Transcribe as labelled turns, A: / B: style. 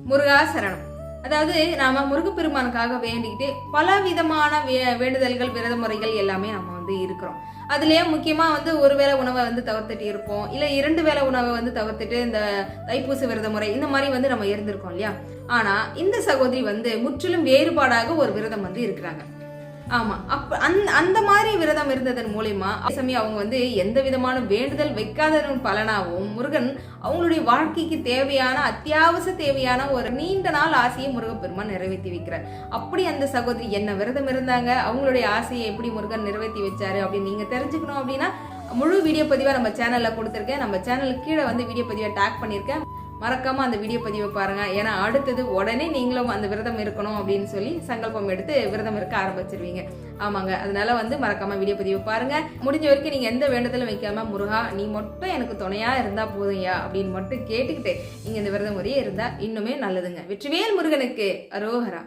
A: முருகா சரணம். அதாவது நாம முருகப்பெருமானுக்காக வேண்டிக்கிட்டு பல விதமான வேண்டுதல்கள் விரத முறைகள் எல்லாமே நம்ம இருக்கிறோம். அதுலயே முக்கியமா ஒருவேளை உணவை தவிர்த்துட்டு இருப்போம், இல்ல 2 வேளை உணவை தவிர்த்துட்டு இந்த தைப்பூச விரத முறை இந்த மாதிரி நம்ம இருந்திருக்கோம் இல்லையா. ஆனா இந்த சகோதரி முற்றிலும் வேறுபாடாக ஒரு விரதம் இருக்கிறாங்க. ஆமா, அந்த மாதிரி விரதம் இருந்ததன் மூலியமா சமயம் அவங்க எந்த விதமான வேண்டுதல் வைக்காததன் பலனாகவும் முருகன் அவங்களுடைய வாழ்க்கைக்கு தேவையான அத்தியாவசிய தேவையான ஒரு நீண்ட நாள் ஆசையை முருகப்பெருமான் நிறைவேற்றி வைக்கிறார். அப்படி அந்த சகோதரி என்ன விரதம் இருந்தாங்க, அவங்களுடைய ஆசையை எப்படி முருகன் நிறைவேற்றி வச்சாரு அப்படின்னு நீங்க தெரிஞ்சுக்கணும் அப்படின்னா முழு வீடியோ பதிவா நம்ம சேனல்ல கொடுத்துருக்கேன். நம்ம சேனலுக்கு கீழே வீடியோ பதிவை டேக் பண்ணியிருக்கேன். மறக்காம அந்த வீடியோ பதிவை பாருங்க. ஏன்னா அடுத்தது உடனே நீங்களும் அந்த விரதம் இருக்கணும் அப்படின்னு சொல்லி சங்கல்பம் எடுத்து விரதம் இருக்க ஆரம்பிச்சிருவீங்க. ஆமாங்க, அதனால மறக்காம வீடியோ பதிவை பாருங்க. முடிஞ்ச வரைக்கும் நீங்க எந்த வேண்டுதலும் வைக்காம முருகா நீ மட்டும் எனக்கு துணையா இருந்தா போதும்யா அப்படின்னு மட்டும் கேட்டுக்கிட்டு நீங்க இந்த விரத முறையே இருந்தா இன்னுமே நல்லதுங்க. வெற்றிவேல் முருகனுக்கு அரோகரா.